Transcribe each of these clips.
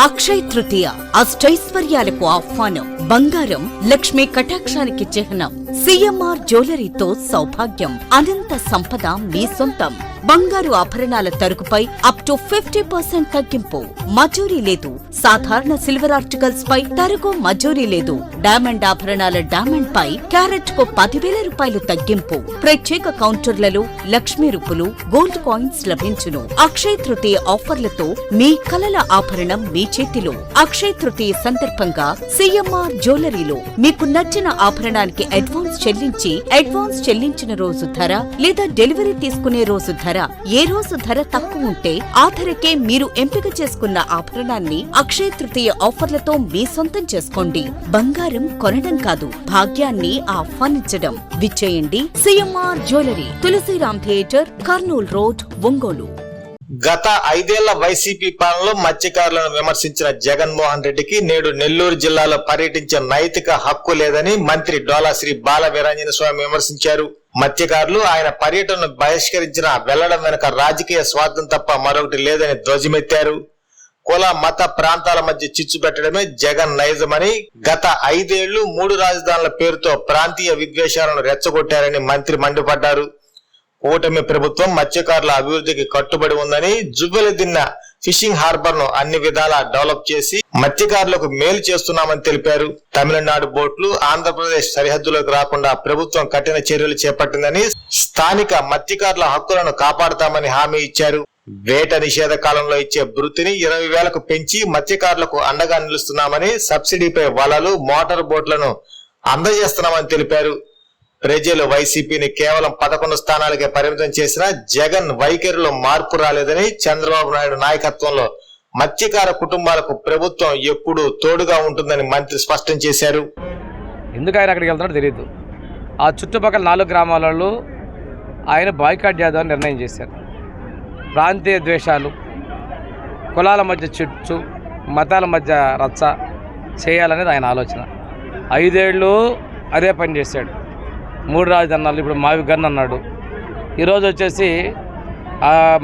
అక్షయ తృతీయ అష్టైశ్వర్యాలకు ఆహ్వానం. బంగారం లక్ష్మీ కటాక్షానికి చిహ్నం. సిఎంఆర్ జ్యువెలరీతో సౌభాగ్యం, అనంత సంపద మీ సొంతం. బంగారు ఆభరణాల తరుగుపై అప్ టు 50% తగ్గింపు. మజూరీ లేదు. సాధారణ సిల్వర్ ఆర్టికల్స్ పై తరుగు మజూరీ లేదు. డైమండ్ ఆభరణాల డైమండ్ పై క్యారెట్ కు 10,000 రూపాయలు తగ్గింపు. ప్రత్యేక కౌంటర్లలో లక్ష్మీ రూపులు, గోల్డ్ కాయిన్స్ లభించును. అక్షయ తృతీయ ఆఫర్లతో మీ కలల ఆభరణం మీ చేతిలో. అక్షయ తృతీయ సందర్భంగా సిఎంఆర్ జ్యువెలరీలో మీకు నచ్చిన ఆభరణానికి అడ్వాన్స్ చెల్లించిన రోజు ధర లేదా డెలివరీ తీసుకునే రోజు ధర, ఏ రోజు ధర తక్కువ ఉంటే ఆ ధరకే మీరు ఎంపిక చేసుకున్న ఆభరణాన్ని అక్షయ తృతీయ ఆఫర్లతో మీ సొంతం చేసుకోండి. బంగారం కొనడం కాదు, భాగ్యాన్ని ఆహ్వానించడం. విచ్చేయండి CMR jewellery, Tulasiram theatre, Kurnool road, Ongole. గత 5 ఏళ్ల వైసీపీ పాలనలో మత్స్యకారులను విమర్శించిన జగన్మోహన్ రెడ్డికి నేడు నెల్లూరు జిల్లాలో పర్యటించే నైతిక హక్కు లేదని మంత్రి డోలా శ్రీ బాల వీరాంజనేయ స్వామి విమర్శించారు. మత్స్యకారులు ఆయన పర్యటనను బహిష్కరించిన వెళ్లడం వెనుక రాజకీయ స్వార్థం తప్ప మరొకటి లేదని ధ్వజమెత్తారు. కుల మత ప్రాంతాల మధ్య చిచ్చు పెట్టడమే జగన్ నైజమని, గత 5 ఏళ్లు 3 రాజధానుల పేరుతో ప్రాంతీయ విద్వేషాలను రెచ్చగొట్టారని మంత్రి మండిపడ్డారు. కూటమి ప్రభుత్వం మత్స్యకారుల అభివృద్ధికి కట్టుబడి ఉందని, జువ్వెలదిన్న ఫిషింగ్ హార్బర్ ను అన్ని విధాలా డెవలప్ చేసి మత్స్యకారులకు మేలు చేస్తున్నామని తెలిపారు. తమిళనాడు బోట్లు ఆంధ్రప్రదేశ్ సరిహద్దులోకి రాకుండా ప్రభుత్వం కఠిన చర్యలు చేపట్టిందని, స్థానిక మత్స్యకారుల హక్కులను కాపాడుతామని హామీ ఇచ్చారు. వేట నిషేధ కాలంలో ఇచ్చే వృత్తిని 20,000కు పెంచి మత్స్యకారులకు అండగా నిలుస్తున్నామని, సబ్సిడీపై వలలు, మోటార్ బోట్లను అందజేస్తున్నామని తెలిపారు. ప్రజలు వైసీపీని కేవలం 11 స్థానాలకే పరిమితం చేసిన జగన్ వైఖరిలో మార్పు రాలేదని, చంద్రబాబు నాయుడు నాయకత్వంలో మత్స్యకార కుటుంబాలకు ప్రభుత్వం ఎప్పుడూ తోడుగా ఉంటుందని మంత్రి స్పష్టం చేశారు. ఎందుకు ఆయన అక్కడికి వెళ్తున్నాడో తెలియదు. ఆ చుట్టుపక్కల 4 గ్రామాలలో ఆయన బాయ్కాట్ చేద్దామని నిర్ణయం చేశారు. ప్రాంతీయ ద్వేషాలు, కులాల మధ్య చిచ్చు, మతాల మధ్య రచ్చ చేయాలనేది ఆయన ఆలోచన. 5 ఏళ్ళు అదే పని చేశాడు. 3 రాజధానులు, ఇప్పుడు మావి గన్ అన్నాడు. ఈరోజు వచ్చేసి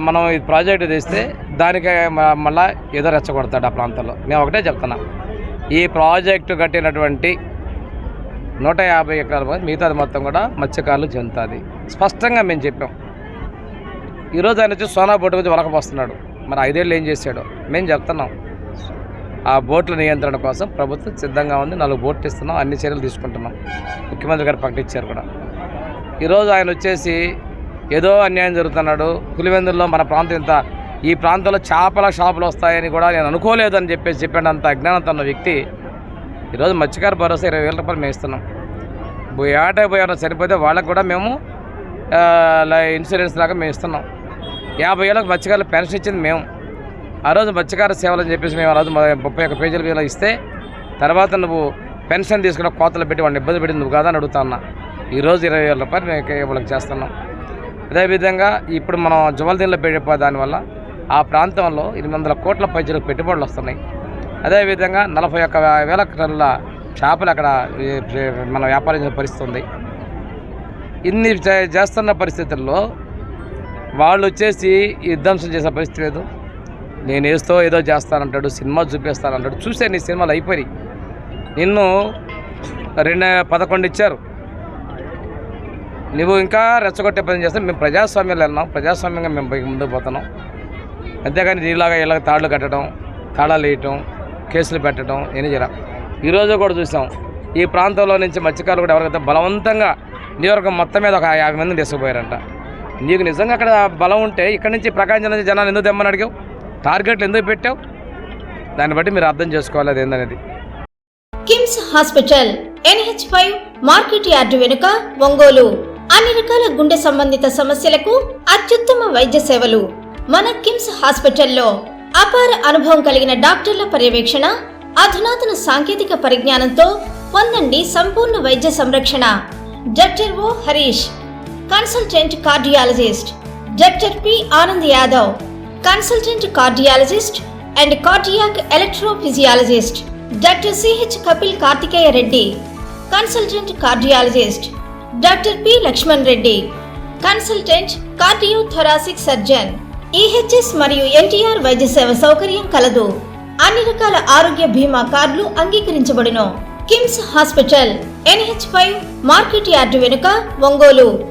మనం ఈ ప్రాజెక్టు తెస్తే దానికి మళ్ళీ ఏదో రెచ్చగొడతాడు ఆ ప్రాంతంలో. మేము ఒకటే చెప్తున్నా, ఈ ప్రాజెక్టు కట్టినటువంటి 150 ఎకరాల మిగతాది మొత్తం కూడా మత్స్యకారులు చెందుతుంది. స్పష్టంగా మేము చెప్పాం. ఈరోజు ఆయన వచ్చి సోనా బోటు గురించి వలకపోస్తున్నాడు. మరి 5 ఏళ్ళు ఏం చేశాడో మేము చెప్తున్నాం. ఆ బోట్ల నియంత్రణ కోసం ప్రభుత్వం సిద్ధంగా ఉంది. 4 బోట్లు ఇస్తున్నాం, అన్ని చర్యలు తీసుకుంటున్నాం. ముఖ్యమంత్రి గారు ప్రకటించారు కూడా. ఈరోజు ఆయన వచ్చేసి ఏదో అన్యాయం జరుగుతున్నాడు. పులివెందుల్లో మన ప్రాంతం ఈ ప్రాంతంలో చేపల షాపులు వస్తాయని కూడా నేను అనుకోలేదని చెప్పాడు. అంత అజ్ఞానంతో ఉన్న వ్యక్తి ఈరోజు మత్స్యకార భరోసా 20,000 రూపాయలు మేము ఇస్తున్నాం. ఏటా పోయారో చనిపోతే వాళ్ళకు కూడా మేము ఇన్సూరెన్స్ లాగా మేము ఇస్తున్నాం. 50 ఏళ్ళకు మత్స్యకారులు పెన్షన్ ఇచ్చింది మేము. ఆ రోజు మత్స్యకార సేవలు అని చెప్పేసి మేము ఆ రోజు 31 పేజీల మీద ఇస్తే, తర్వాత నువ్వు పెన్షన్ తీసుకున్న కోతలు పెట్టి వాడిని ఇబ్బంది పెట్టి నువ్వు కాదని అడుగుతా ఉన్నా. ఈరోజు 20,000 రూపాయలు మేము వాళ్ళకి చేస్తున్నాం. అదేవిధంగా ఇప్పుడు మనం జువల్దీన్లో పెట్టే దానివల్ల ఆ ప్రాంతంలో 800 కోట్ల పైచలకు పెట్టుబడులు వస్తున్నాయి. అదేవిధంగా 41,000 టన్నుల చేపలు అక్కడ మనం వ్యాపారం పరిస్థితి ఉంది. ఇన్ని చేస్తున్న పరిస్థితుల్లో వాళ్ళు వచ్చేసి విధ్వంసం చేసే పరిస్థితి లేదు. నేను ఏదో చేస్తానంటాడు, సినిమా చూపిస్తానంటాడు. చూసే నీ సినిమాలు అయిపోయి నిన్ను 11 ఇచ్చారు. నువ్వు ఇంకా రెచ్చగొట్టే పని చేస్తే మేము ప్రజాస్వామ్యాలు వెళ్ళినాం, ప్రజాస్వామ్యంగా మేము ముందుకు పోతున్నాం. అంతేగాని నీలాగా ఇలాగ తాళ్ళు కట్టడం, తాళాలు వేయటం, కేసులు పెట్టడం ఏమీ జరా. ఈరోజు కూడా చూసాం, ఈ ప్రాంతంలో నుంచి మత్స్యకారులు కూడా ఎవరికైతే బలవంతంగా నియోజకవర్గం మొత్తం మీద ఒక 50 మందిని తీసుకుపోయారంట. నీకు నిజంగా అక్కడ బలం ఉంటే ఇక్కడి నుంచి ప్రకాశం నుంచి జనాలు ఎందుకు తెమ్మని అడిగావు? టార్గెట్లు ఎందుకు పెట్టావు? దాన్ని బట్టి మీరు అర్థం చేసుకోవాలి అది ఏందనేది. KIMS hospital, NH5 market yard వెనుక, ఒంగోలు. అన్ని రకాల గుండె సంబంధిత సమస్యలకు అత్యుత్తమ వైద్య సేవలు. మన కిమ్స్ హాస్పిటల్లో అపార అనుభవం కలిగిన డాక్టర్ల పర్యవేక్షణ, అధునాతన సాంకేతిక పరిజ్ఞానంతో పొందండి సంపూర్ణ వైద్య సంరక్షణ. Doctor O Harish, consultant cardiologist. Doctor P Anand Yadav, consultant cardiologist and cardiac electrophysiologist. Doctor CH Kapil Karthikeya Reddy, consultant cardiologist. Doctor P Lakshman Reddy, consultant cardiothoracic surgeon. EHS మరియు NTR వైద్య సేవ సౌకర్యం కలదు. అన్ని రకాల ఆరోగ్య బీమా కార్డులు అంగీకరించబడును. KIMS hospital NH5 market yard వెనుక ఒంగోలు.